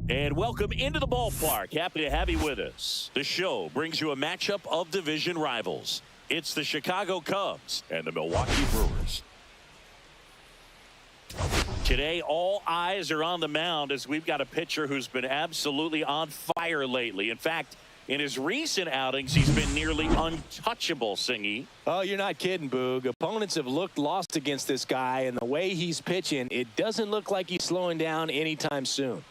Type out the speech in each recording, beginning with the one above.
And welcome into the ballpark. Happy to have you with us. The show brings you a matchup of division rivals. It's the Chicago Cubs and the Milwaukee Brewers. Today, all eyes are on the mound as we've got a pitcher who's been absolutely on fire lately. In fact, in his recent outings, he's been nearly untouchable, Singy. Oh, you're not kidding, Boog. Opponents have looked lost against this guy, and the way he's pitching, it doesn't look like he's slowing down anytime soon.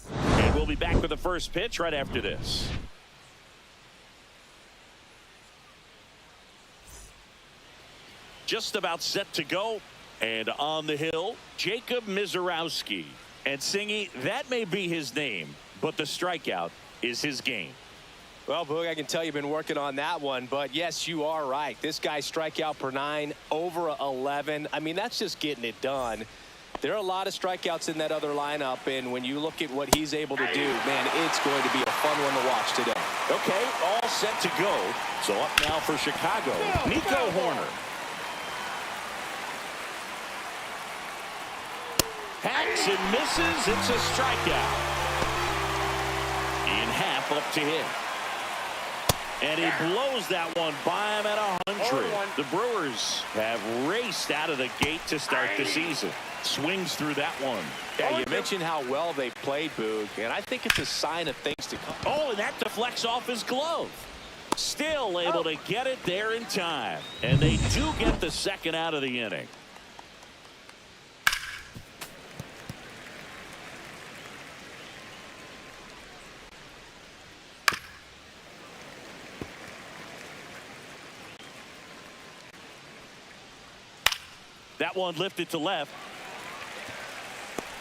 And we'll be back with the first pitch right after this. Just about set to go. And on the hill, Jacob Misiorowski. And Singy, that may be his name, but the strikeout is his game. Well, Boog, I can tell you've been working on that one, but yes, you are right. This guy's strikeout per 9, over 11. I mean, that's just getting it done. There are a lot of strikeouts in that other lineup, and when you look at what he's able to do, man, it's going to be a fun one to watch today. Okay, all set to go. So up now for Chicago, Nico Horner. Hacks and misses. It's a strikeout. In half up to hit. And he blows that one by him at 100. The Brewers have raced out of the gate to start the season. Swings through that one. Yeah, you mentioned how well they played, Boog, and I think it's a sign of things to come. Oh, and that deflects off his glove. Still able to get it there in time. And they do get the second out of the inning. That one lifted to left.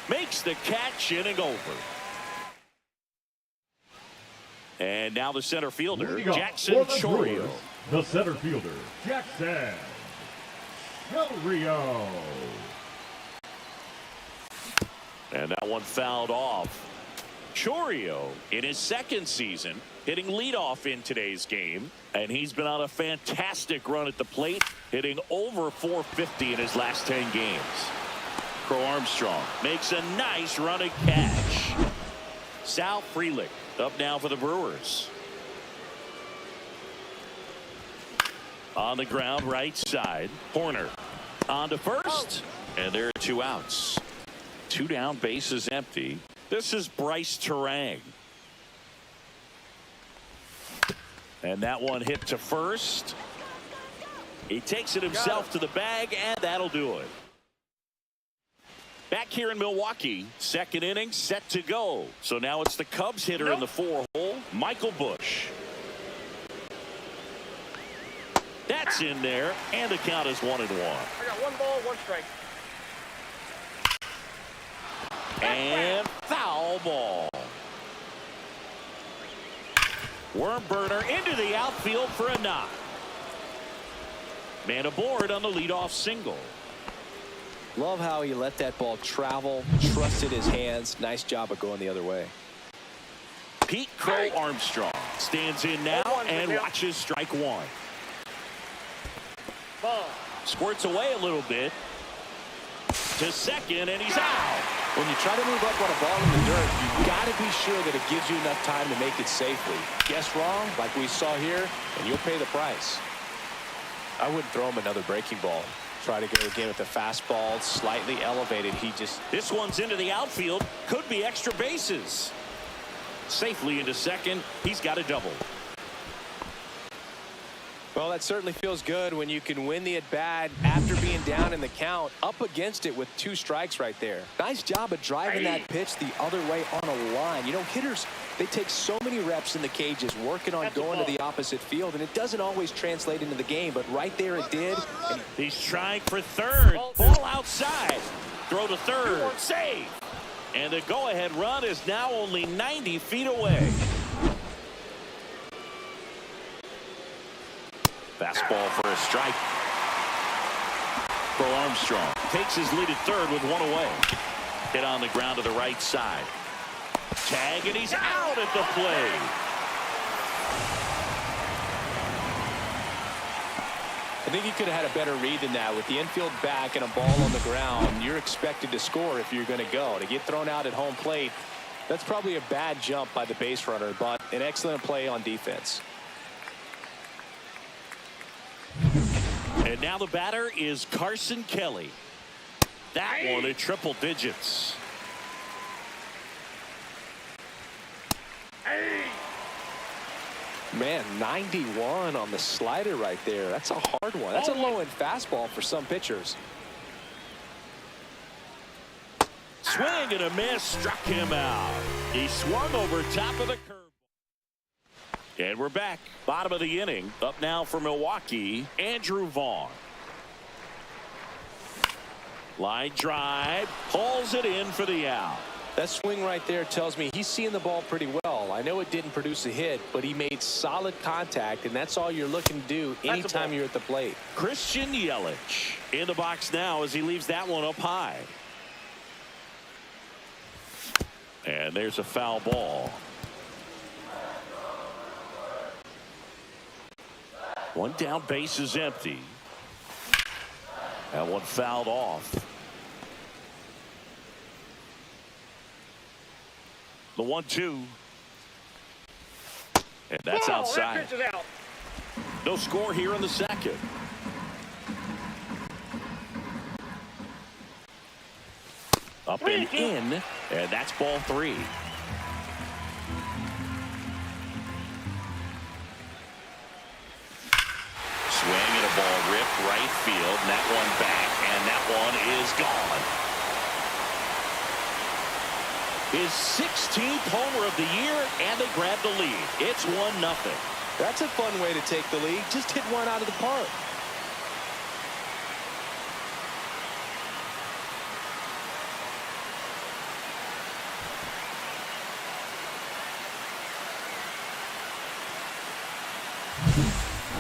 Makes the catch, inning over. And now the center fielder, Jackson Chourio. The center fielder, Jackson Chourio. And that one fouled off. Chourio in his second season hitting leadoff in today's game, and he's been on a fantastic run at the plate, hitting over 450 in his last 10 games. Crow Armstrong makes a nice running catch. Sal Frelick up now for the Brewers. On the ground, right side. Horner on to first, and there are 2 outs. 2 down, bases empty. This is Brice Turang. And that one hit to first. He takes it himself to the bag, and that'll do it. Back here in Milwaukee, second inning set to go. So now it's the Cubs hitter in the 4-hole, Michael Busch. That's in there, and the count is 1-1. I got 1 ball, 1 strike. And foul ball. Worm burner into the outfield for a knock. Man aboard on the leadoff single. Love how he let that ball travel, trusted his hands. Nice job of going the other way. Pete Crow Armstrong stands in now and watches strike 1. Squirts away a little bit to second, and he's out. When you try to move up on a ball in the dirt, you've got to be sure that it gives you enough time to make it safely. Guess wrong, like we saw here, and you'll pay the price. I wouldn't throw him another breaking ball. Try to go again with the fastball, slightly elevated. This one's into the outfield. Could be extra bases. Safely into second. He's got a double. Well, that certainly feels good when you can win the at-bat after being down in the count, up against it with 2 strikes right there. Nice job of driving that pitch the other way on a line. You know, hitters, they take so many reps in the cages working on going to the opposite field, and it doesn't always translate into the game, but right there it did. And he's trying for third. Ball outside. Throw to third. Save. And the go-ahead run is now only 90 feet away. Fastball for a strike. Crow Armstrong takes his lead at third with 1 away. Hit on the ground to the right side. Tag, and he's out at the plate. think he could have had a better read than that. With the infield back and a ball on the ground, you're expected to score if you're going to go. To get thrown out at home plate, that's probably a bad jump by the base runner, but an excellent play on defense. And now the batter is Carson Kelly. That one at triple digits. Man, 91 on the slider right there. That's a hard one. That's a low-end fastball for some pitchers. Swing and a miss, struck him out. He swung over top of the curve. And we're back. Bottom of the inning. Up now for Milwaukee, Andrew Vaughn. Line drive, pulls it in for the out. That swing right there tells me he's seeing the ball pretty well. I know it didn't produce a hit, but he made solid contact, and that's all you're looking to do anytime you're at the plate. Christian Yelich in the box now as he leaves that one up high. And there's a foul ball. One down, base is empty. That one fouled off. The 1-2. And that's outside. That pitch is out. No score here in the second. Up and in. And that's ball 3. Swing and a ball ripped right field. And that one back. And that one is gone. His 16th homer of the year, and they grab the lead. It's 1-0. That's a fun way to take the lead. Just hit one out of the park.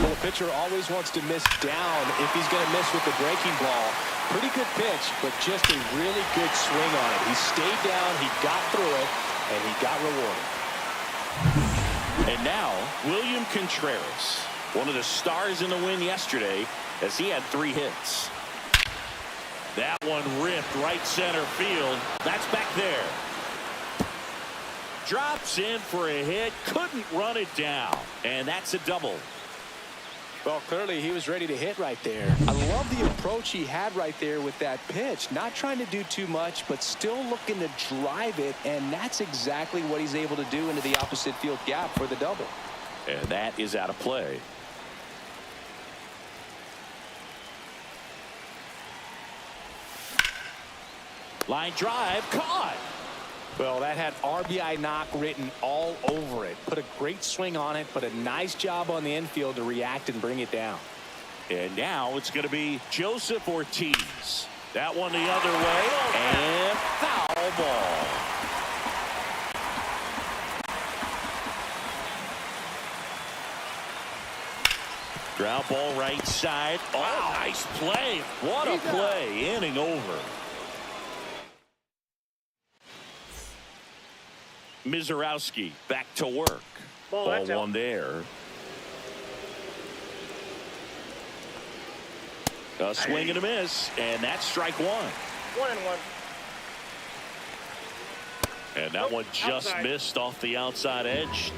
Well, the pitcher always wants to miss down if he's going to miss with the breaking ball. Pretty good pitch, but just a really good swing on it. He stayed down, he got through it, and he got rewarded. And now, William Contreras, one of the stars in the win yesterday, as he had 3 hits. That one ripped right center field. That's back there. Drops in for a hit, couldn't run it down, and that's a double. Well, clearly he was ready to hit right there. I love the approach he had right there with that pitch. Not trying to do too much, but still looking to drive it, and that's exactly what he's able to do into the opposite field gap for the double. And that is out of play. Line drive, caught. Well, that had RBI knock written all over it. Put a great swing on it, but a nice job on the infield to react and bring it down. And now it's going to be Joseph Ortiz. That one the other way, and foul ball. Ground ball right side. Oh, nice play. What a play. Inning over. Mizorowski back to work. Ball one there. A swing and a miss, and that's strike 1. 1-1. And that one just missed off the outside edge.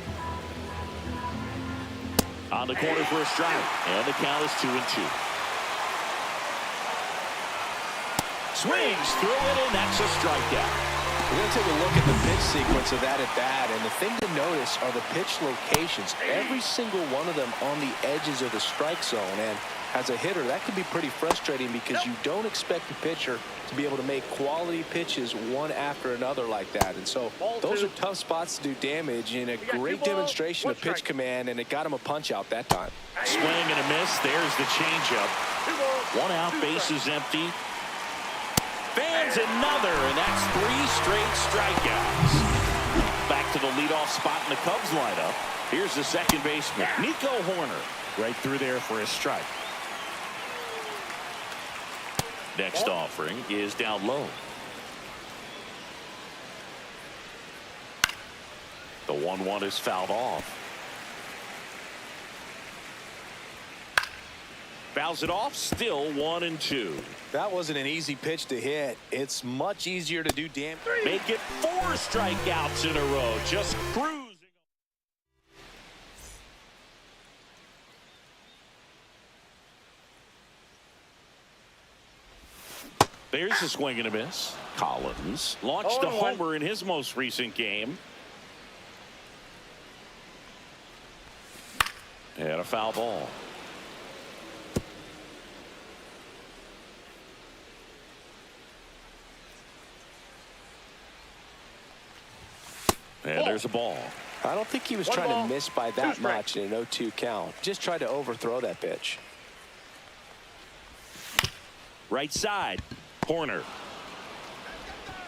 On the corner for a strike, and the count is 2-2. Swings through it, and that's a strikeout. We're going to take a look at the pitch sequence of that at bat, and the thing to notice are the pitch locations. Every single one of them on the edges of the strike zone, and as a hitter, that can be pretty frustrating because you don't expect the pitcher to be able to make quality pitches one after another like that. And so those are tough spots to do damage, and a great demonstration of pitch command, and it got him a punch out that time. Swing and a miss. There's the changeup. 1 out, base is empty. Fans another, and that's 3 straight strikeouts. Back to the leadoff spot in the Cubs lineup. Here's the second baseman, Nico Horner, right through there for a strike. Next offering is down low. The 1-1 is fouled off. Fouls it off, still 1-2. That wasn't an easy pitch to hit. It's much easier to do damage. Make it 4 strikeouts in a row. Just cruising. There's a swing and a miss. Collins launched a homer in his most recent game. And a foul ball. And there's a ball. I don't think he was trying to miss by that much in an 0-2 count. Just tried to overthrow that pitch. Right side. Corner.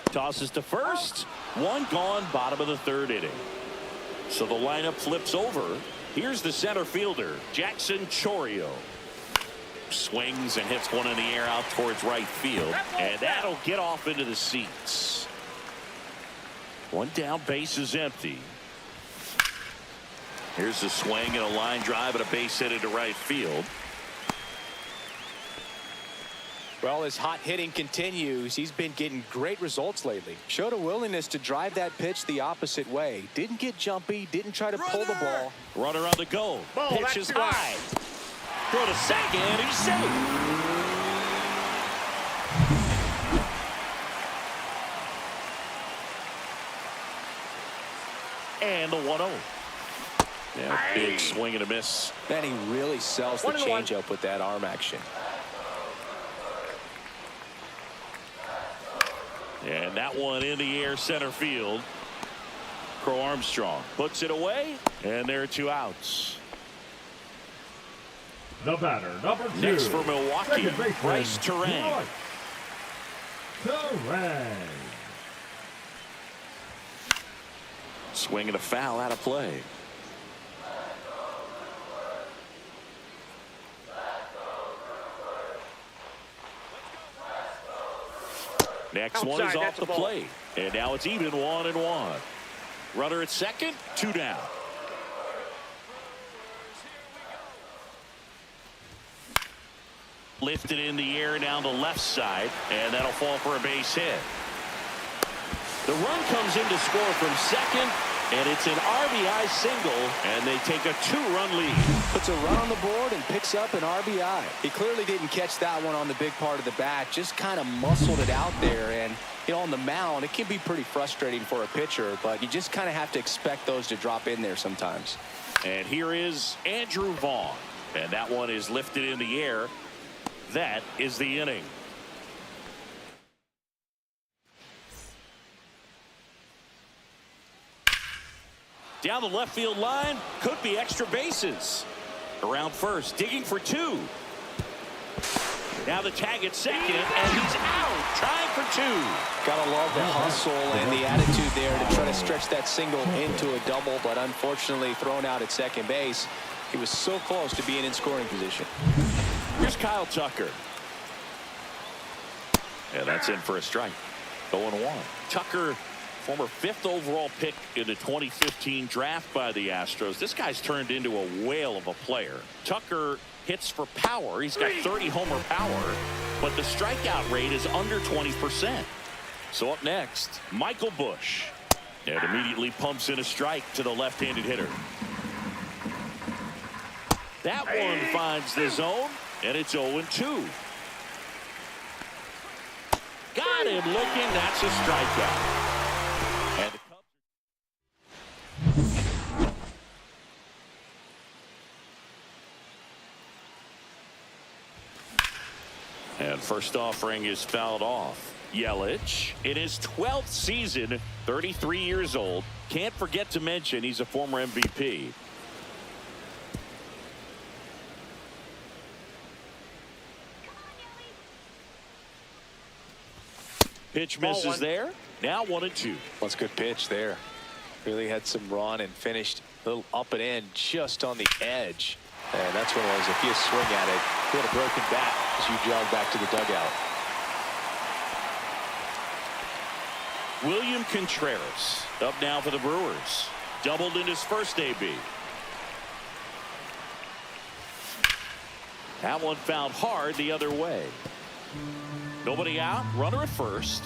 Tosses to first. One gone, bottom of the third inning. So the lineup flips over. Here's the center fielder, Jackson Chourio. Swings and hits one in the air out towards right field. And that'll get off into the seats. One down, base is empty. Here's the swing and a line drive and a base hit into right field. Well, his hot hitting continues. He's been getting great results lately. Showed a willingness to drive that pitch the opposite way. Didn't get jumpy, didn't try to pull the ball. Runner on the go. Pitch is high. Throw to second. He's safe. And the 1-0. Yeah, big swing and a miss. Man, he really sells the changeup with that arm action. And that one in the air center field. Crow Armstrong puts it away, and there are 2 outs. The batter, number 2. Next for Milwaukee, Brice Turang. Swing and a foul out of play. Next one is off the plate. And now it's even 1-1. Runner at second, 2 down. Lifted in the air down the left side, and that'll fall for a base hit. The run comes in to score from second, and it's an RBI single, and they take a 2-run lead. Puts a run on the board and picks up an RBI. He clearly didn't catch that one on the big part of the bat, just kind of muscled it out there. And, you know, on the mound, it can be pretty frustrating for a pitcher, but you just kind of have to expect those to drop in there sometimes. And here is Andrew Vaughn, and that one is lifted in the air. That is the inning. Down the left field line, could be extra bases. Around first, digging for 2. Now the tag at second, and he's out, trying for 2. Gotta love the hustle and the attitude there to try to stretch that single into a double, but unfortunately thrown out at second base. He was so close to being in scoring position. Here's Kyle Tucker. Yeah, that's in for a strike. 0-1. Tucker, former 5th overall pick in the 2015 draft by the Astros. This guy's turned into a whale of a player. Tucker hits for power. He's got 30 homer power, but the strikeout rate is under 20%. So up next, Michael Busch. And immediately pumps in a strike to the left-handed hitter. That one finds the zone, and it's 0-2. Got him looking. That's a strikeout. And And first offering is fouled off. Yelich in his 12th season, 33 years old. Can't forget to mention he's a former MVP. Pitch misses there. Now 1-2. That's a good pitch there. Really had some run and finished a little up and in just on the edge. And that's what it was. If you swing at it, you had a broken bat as you jog back to the dugout. William Contreras up now for the Brewers. Doubled in his first AB. That one fouled hard the other way. Nobody out. Runner at first.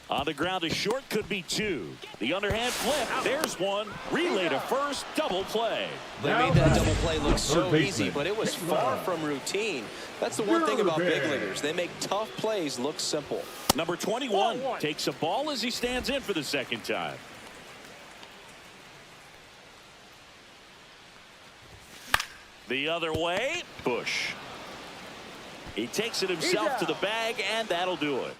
On the ground, a short, could be two. The underhand flip. There's one. Relay to first. Double play. They made that double play look so easy, but it was far from routine. That's the one thing about big leaguers. They make tough plays look simple. Number 21 takes a ball as he stands in for the second time. The other way. Bush. He takes it himself to the bag, and that'll do it.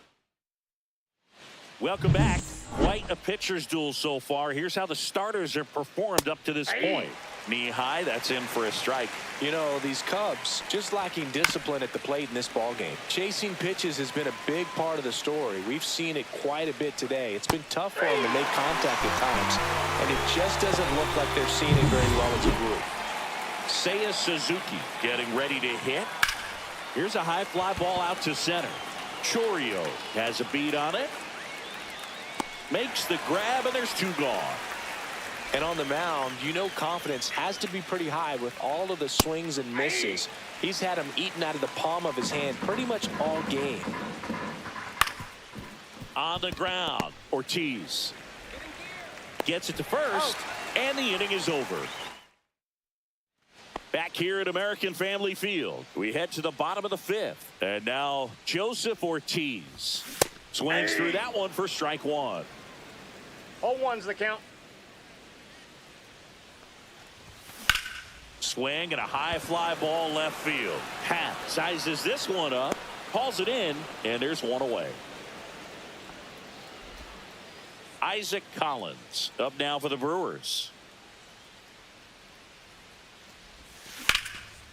Welcome back. Quite a pitcher's duel so far. Here's how the starters have performed up to this point. Knee high, that's in for a strike. You know, these Cubs just lacking discipline at the plate in this ball game. Chasing pitches has been a big part of the story. We've seen it quite a bit today. It's been tough for them to make contact at times, and it just doesn't look like they're seeing it very well as a group. Seiya Suzuki getting ready to hit. Here's a high fly ball out to center. Chourio has a beat on it. Makes the grab, and there's two gone. And on the mound, you know confidence has to be pretty high with all of the swings and misses. He's had them eaten out of the palm of his hand pretty much all game. On the ground, Ortiz gets it to first, and the inning is over. Back here at American Family Field, we head to the bottom of the fifth. And now Joseph Ortiz swings through that one for strike one. 0-1's the count. Swing and a high fly ball left field. Pat sizes this one up, hauls it in, and there's one away. Isaac Collins up now for the Brewers.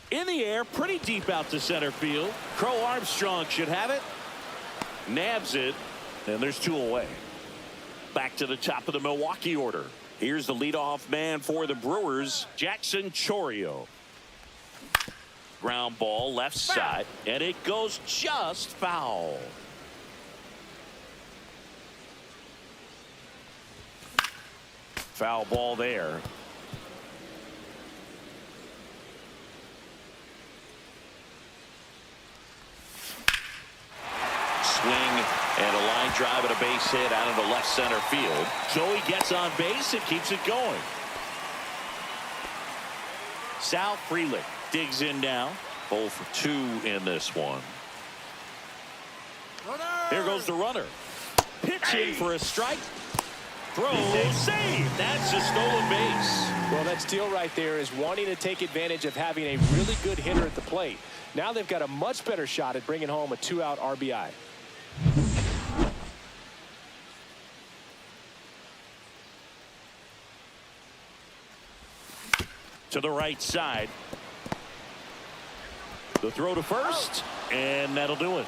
In the air, pretty deep out to center field. Crow Armstrong should have it. Nabs it, and there's two away. Back to the top of the Milwaukee order. Here's the leadoff man for the Brewers, Jackson Chourio. Ground ball left side, and it goes just foul. Foul ball there. Swing and a line drive and a base hit out into left center field. So he gets on base and keeps it going. Sal Frelick digs in now. 0 for 2 in this one. Here goes the runner. Pitching for a strike. Throw, save. That's a stolen base. Well, that steal right there is wanting to take advantage of having a really good hitter at the plate. Now they've got a much better shot at bringing home a 2-out RBI. To the right side. The throw to first, and that'll do it.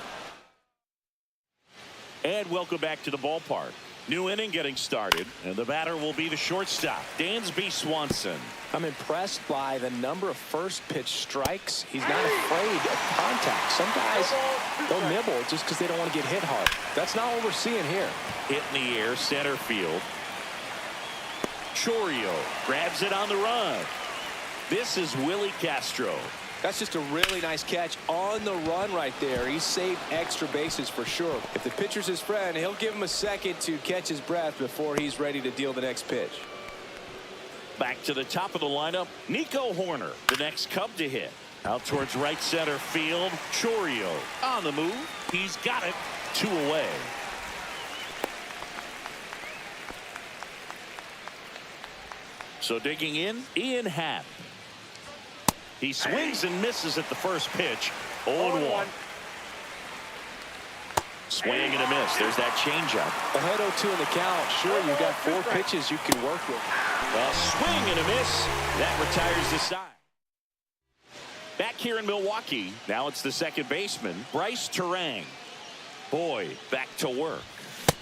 And welcome back to the ballpark. New inning getting started, and the batter will be the shortstop, Dansby Swanson. I'm impressed by the number of first pitch strikes. He's not afraid of contact. Some guys, they'll nibble just because they don't want to get hit hard. That's not what we're seeing here. Hit in the air, center field. Chourio grabs it on the run. This is Willi Castro. That's just a really nice catch on the run right there. He saved extra bases for sure. If the pitcher's his friend, he'll give him a second to catch his breath before he's ready to deal the next pitch. Back to the top of the lineup, Nico Horner, the next Cub to hit. Out towards right center field, Chourio on the move. He's got it. 2 away. So digging in, Ian Happ. He swings and misses at the first pitch. 0-1. Swing and a miss. There's that changeup. Ahead 0-2 in the count. Sure, you've got 4 pitches you can work with. A swing and a miss. That retires the side. Back here in Milwaukee, now it's the second baseman, Brice Turang. Boy, back to work.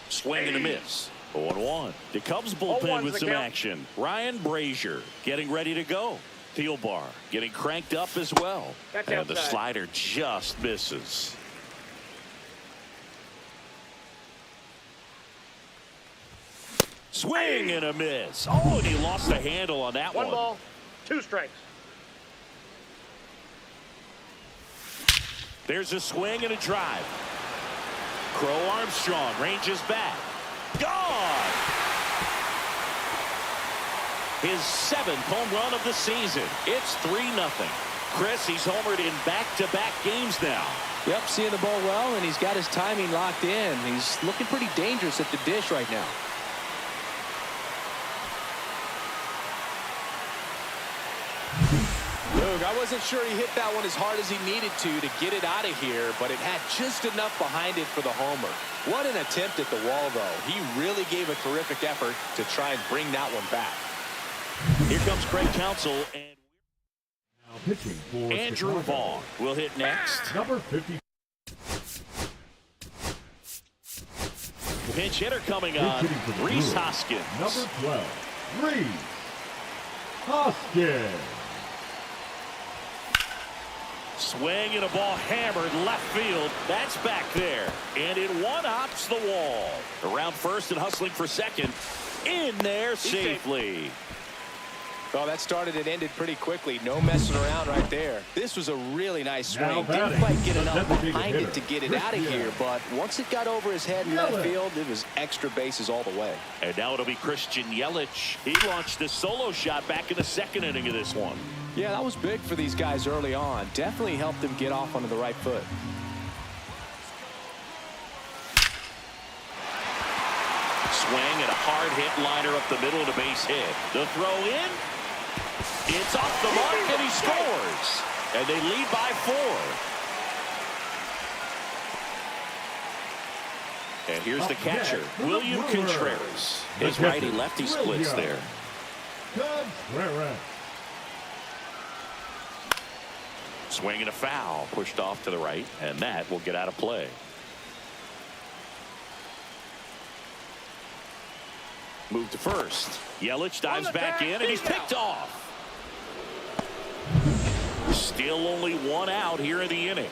Swing and a miss. 0-1. The Cubs bullpen with some action. Ryan Brazier getting ready to go. Thielbar getting cranked up as well. And the slider just misses. Swing and a miss. Oh, and he lost the handle on that one. 1 ball, 2 strikes. There's a swing and a drive. Crow Armstrong ranges back. Gone! His 7th home run of the season. It's 3-0. Chris, he's homered in back-to-back games now. Yep, seeing the ball well, and he's got his timing locked in. He's looking pretty dangerous at the dish right now. Luke, I wasn't sure he hit that one as hard as he needed to get it out of here, but it had just enough behind it for the homer. What an attempt at the wall, though. He really gave a terrific effort to try and bring that one back. Here comes Craig Counsell, and Now pitching for Andrew Chicago. Vaughn will hit next. Number 50. Pinch hitter coming on, Hitting for the Rhys Brewers. Hoskins. Number 12, Rhys Hoskins. Swing and a ball hammered left field. That's back there. And it one-hops the wall. Around first and hustling for second. In there safely. Well, that started and ended pretty quickly. No messing around right there. This was a really nice swing. Now Didn't batting, quite get the enough designated behind it hitter, to get it out of Brice here, Turang. but once it got over his head in left Yelich. field, it was extra bases all the way. And now it'll be Christian Yelich. He launched a solo shot back in the 2nd inning of this one. Yeah, that was big for these guys early on. Definitely helped them get off onto the right foot. Swing and a hard hit liner up the middle of the base hit. The throw in. It's off the mark and he scores. And they lead by 4. And here's the catcher, William Contreras. His righty-lefty splits there. Contreras. Swing and a foul, pushed off to the right, and that will get out of play. Move to first. Yelich dives back in, and he's picked off. Still only 1 out here in the inning.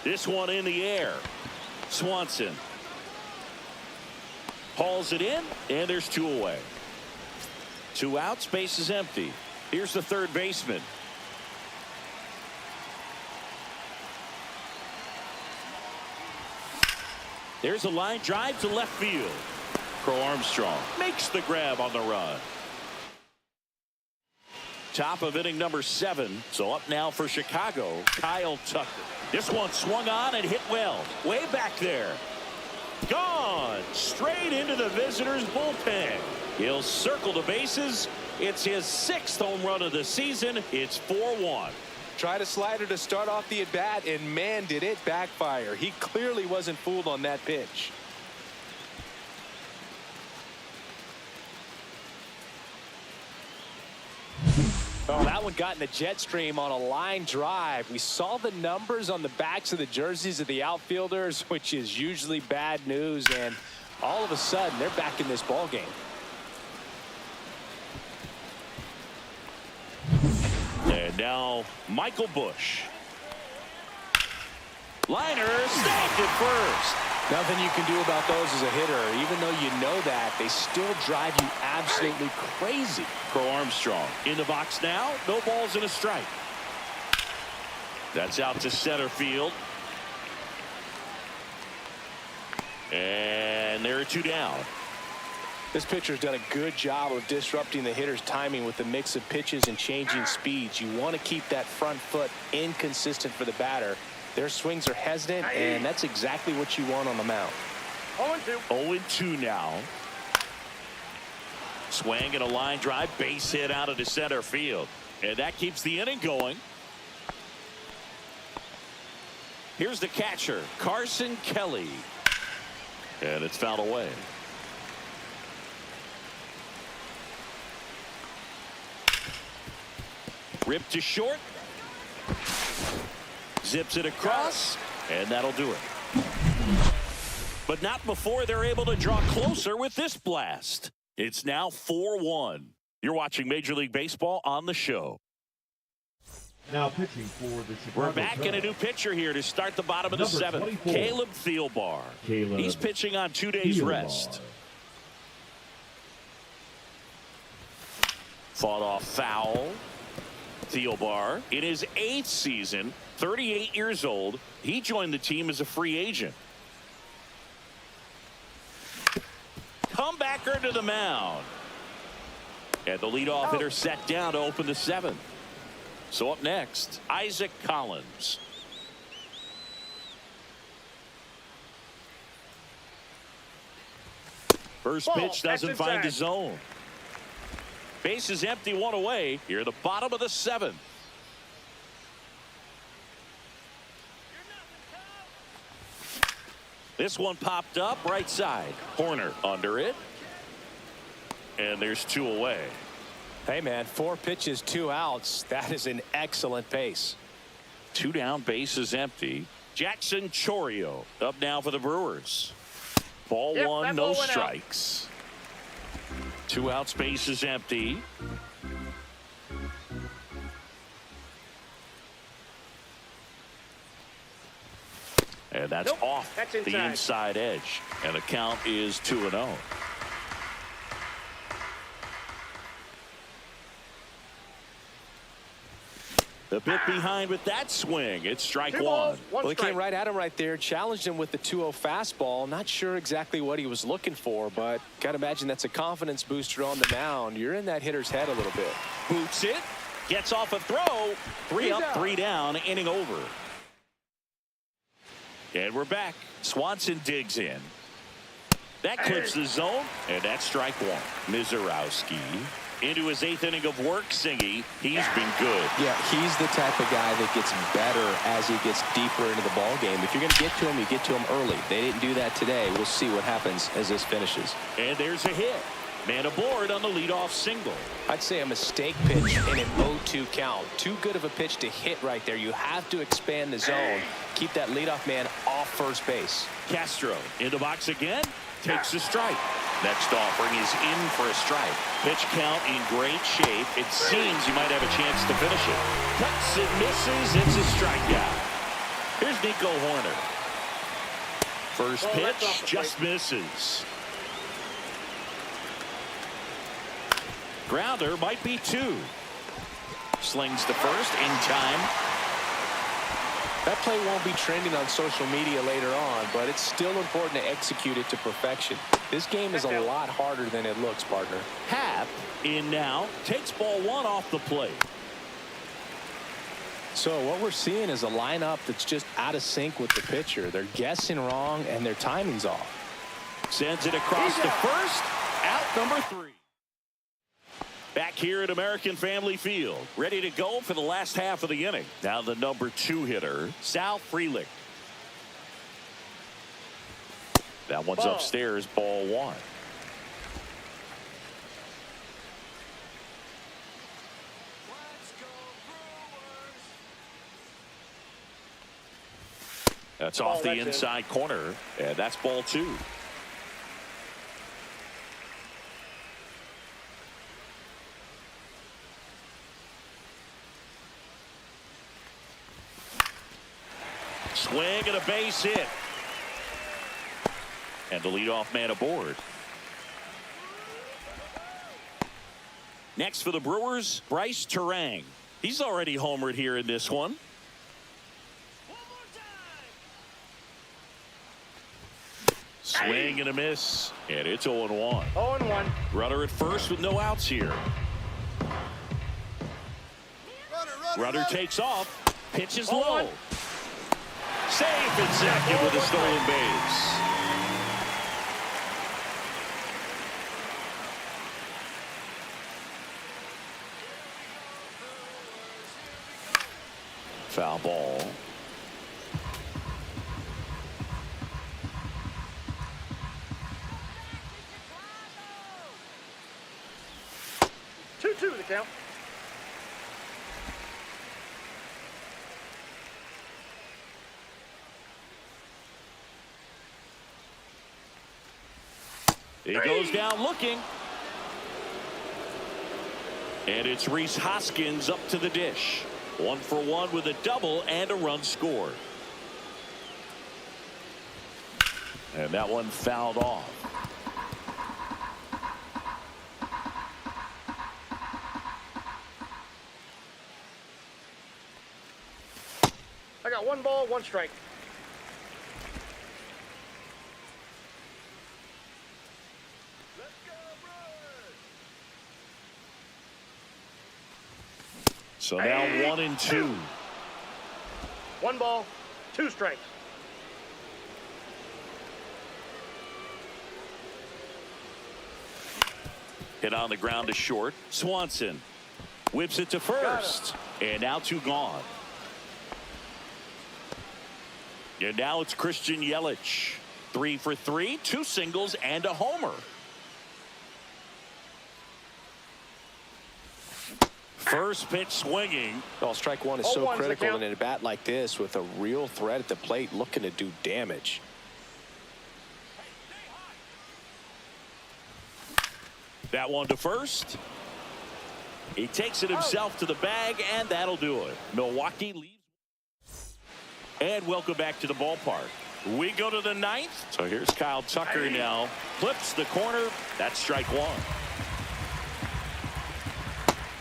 This one in the air. Swanson hauls it in, and there's 2 away. 2 outs, base is empty. Here's the third baseman. There's a line drive to left field. Crow Armstrong makes the grab on the run. Top of inning number 7. So up now for Chicago, Kyle Tucker. This one swung on and hit well. Way back there. Gone. Straight into the visitors' bullpen. He'll circle the bases. It's his 6th home run of the season. It's 4-1. Tried a slider to start off the at-bat, and man, did it backfire. He clearly wasn't fooled on that pitch. Oh, that one got in the jet stream on a line drive. We saw the numbers on the backs of the jerseys of the outfielders, which is usually bad news, and all of a sudden, they're back in this ball game. And now Michael Busch. Liner snagged at first. Nothing you can do about those as a hitter. Even though you know that, they still drive you absolutely crazy. Crow Armstrong in the box now. No balls and a strike. That's out to center field. And there are 2 down. This pitcher's done a good job of disrupting the hitter's timing with the mix of pitches and changing speeds. You want to keep that front foot inconsistent for the batter. Their swings are hesitant, and that's exactly what you want on the mound. 0-2. 0-2 now. Swing and a line drive, base hit out into center field. And that keeps the inning going. Here's the catcher, Carson Kelly. And it's fouled away. Ripped to short. Zips it across, and that'll do it. But not before they're able to draw closer with this blast. It's now 4-1. You're watching Major League Baseball on the show. Now pitching for the Chicago We're back in a new pitcher here to start the bottom of the Number 7th. 24. Caleb Thielbar. Caleb He's pitching on 2 days Thielbar. rest. Fought off foul. Thielbar in his 8th season, 38 years old. He joined the team as a free agent. Comebacker to the mound. And the leadoff hitter set down to open the 7th. So up next, Isaac Collins. First pitch doesn't find the zone. Base is empty, 1 away. Here at the bottom of the 7th. This one popped up right side. Horner under it. And there's 2 away. Hey, man, 4 pitches, 2 outs. That is an excellent pace. 2 down, base is empty. Jackson Chourio up now for the Brewers. Ball 1, no strikes. 2 outs, base is empty. And that's off the inside edge. And the count is 2-0. The bit behind with that swing. It's strike 1. Well, he came right at him right there, challenged him with the 2-0 fastball. Not sure exactly what he was looking for, but got to imagine that's a confidence booster on the mound. You're in that hitter's head a little bit. Boots it. Gets off a throw. 3 up, 3 down. Inning over. And we're back. Swanson digs in. That clips the zone, and that's strike 1. Mizorowski into his 8th inning of work. Singy, he's been good. Yeah, he's the type of guy that gets better as he gets deeper into the ball game. If you're going to get to him, you get to him early. They didn't do that today. We'll see what happens as this finishes. And there's a hit. Man aboard on the leadoff single. I'd say a mistake pitch in an 0-2 count. Too good of a pitch to hit right there. You have to expand the zone. Keep that leadoff man off first base. Castro in the box again. Takes a strike. Next offering is in for a strike. Pitch count in great shape. It seems you might have a chance to finish it. Cuts and misses. It's a strikeout. Here's Nico Horner. First pitch just misses. Grounder might be 2. Slings the first in time. That play won't be trending on social media later on, but it's still important to execute it to perfection. This game is a lot harder than it looks, partner. Happ in now. Takes ball 1 off the plate. So what we're seeing is a lineup that's just out of sync with the pitcher. They're guessing wrong, and their timing's off. Sends it across the first. Out number 3. Back here at American Family Field, ready to go for the last half of the inning. Now the number 2 hitter, Sal Frelick. That one's upstairs, ball 1. That's off the inside corner, and that's ball 2. Swing and a base hit. And the leadoff man aboard. Next for the Brewers, Brice Turang. He's already homered here in this one. Swing and a miss. And it's 0-1. 0-1. Runner at first with no outs here. Runner takes off. Pitches low. Safe in second with a stolen base. Foul ball. Two the count. He goes down looking. And it's Rhys Hoskins up to the dish. 1 for 1 with a double and a run scored. And that one fouled off. I got 1 ball, 1 strike. Let's go, Brewers! So now 1-2. 1 ball, 2 strikes. Hit on the ground to short. Swanson whips it to first. And now 2 gone. And now it's Christian Yelich. 3 for 3, 2 singles and a homer. First pitch swinging. Well, strike one is so 0-1's the critical count. in a bat like this with a real threat at the plate looking to do damage. That one to first. He takes it himself to the bag, and that'll do it. Milwaukee leaves. And welcome back to the ballpark. We go to the 9th. So here's Kyle Tucker now. Flips the corner. That's strike 1.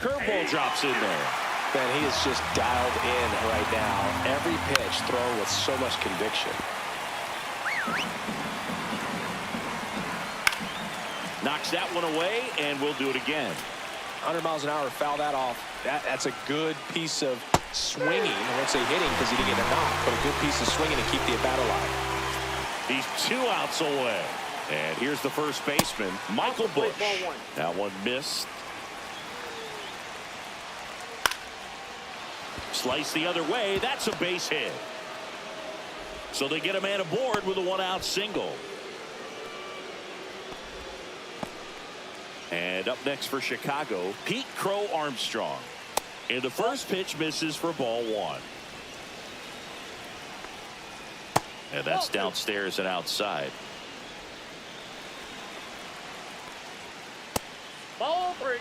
Curveball drops in there. Man, he is just dialed in right now. Every pitch thrown with so much conviction. Knocks that one away, and we'll do it again. 100 miles an hour, foul that off. That's a good piece of swinging. I won't say hitting because he didn't get a knock, but a good piece of swinging to keep the at-bat alive. He's 2 outs away. And here's the first baseman, Michael Bush. Ball 1. That one missed. Slice the other way. That's a base hit. So they get a man aboard with a 1-out single. And up next for Chicago, Pete Crow Armstrong. And the first pitch misses for ball 1. And that's downstairs and outside. Ball 3.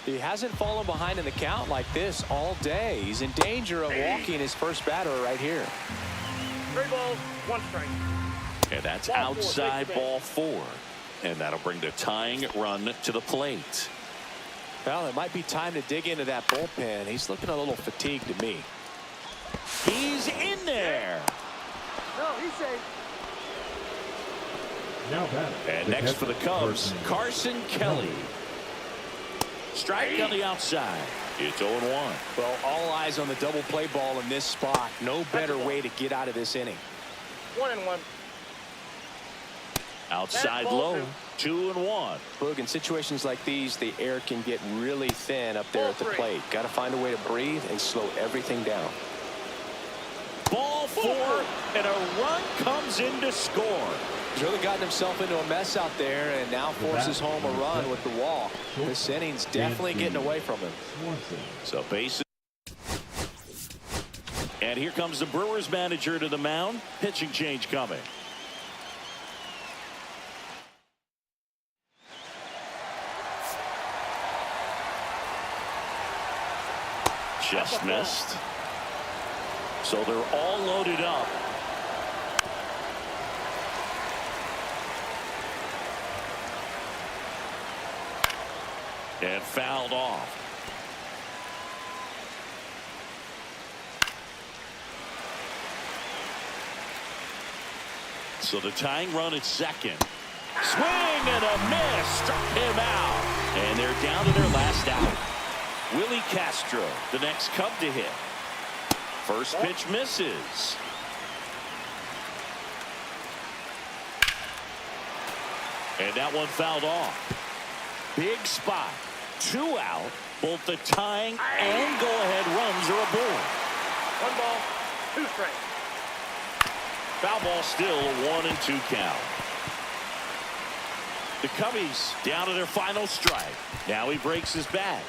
He hasn't fallen behind in the count like this all day. He's in danger of walking his first batter right here. 3 balls, 1 strike. And that's Ball 4, outside take the ball 4. And that'll bring the tying run to the plate. Well, it might be time to dig into that bullpen. He's looking a little fatigued to me. He's in there. No, he's safe. Now batting. And next for the Cubs, Carson Kelly. Strike on the outside. It's 0-1. Well, all eyes on the double play ball in this spot. No better way to get out of this inning. 1-1. Outside That's ball low. 2-1. Boog, in situations like these, the air can get really thin up there at the plate. Got to find a way to breathe and slow everything down. Ball 4, and a run comes in to score. He's really gotten himself into a mess out there and now forces home a run with the walk. This inning's definitely getting away from him. So bases. And here comes the Brewers manager to the mound. Pitching change coming. Just missed. So they're all loaded up. And fouled off. So the tying run at second. Swing and a miss. Struck him out. And they're down to their last out. Willi Castro, the next Cub to hit. First pitch misses. And that one fouled off. Big spot. 2 out. Both the tying and go-ahead runs are aboard. 1 ball, 2 strikes. Foul ball still a 1-2 count. The Cubbies down to their final strike. Now he breaks his bat.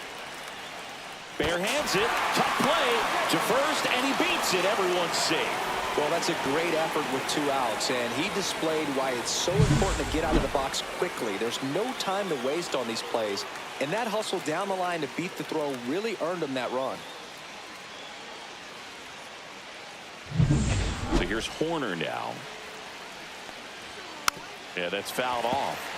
Bare hands it. Tough play to first, and he beats it. Everyone's safe. Well, that's a great effort with 2 outs, and he displayed why it's so important to get out of the box quickly. There's no time to waste on these plays, and that hustle down the line to beat the throw really earned him that run. So here's Horner now. Yeah, that's fouled off.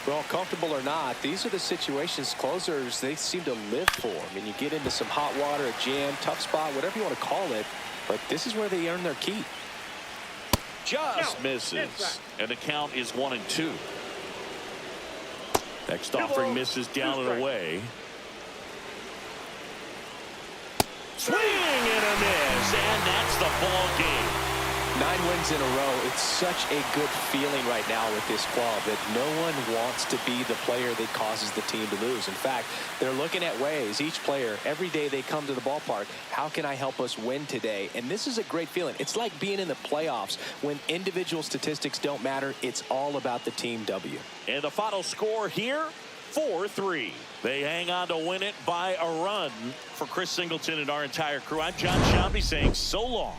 Well, comfortable or not, these are the situations closers they seem to live for. I mean, you get into some hot water, a jam, tough spot, whatever you want to call it, but this is where they earn their keep. Just misses, and the count is 1-2. Next offering misses down and away. Swing and a miss, and that's the ball game. 9 wins in a row. It's such a good feeling right now with this club that no one wants to be the player that causes the team to lose. In fact, they're looking at ways, each player, every day they come to the ballpark, how can I help us win today? And this is a great feeling. It's like being in the playoffs when individual statistics don't matter. It's all about the team W. And the final score here, 4-3. They hang on to win it by a run. For Chris Singleton and our entire crew, I'm John Shambi saying so long.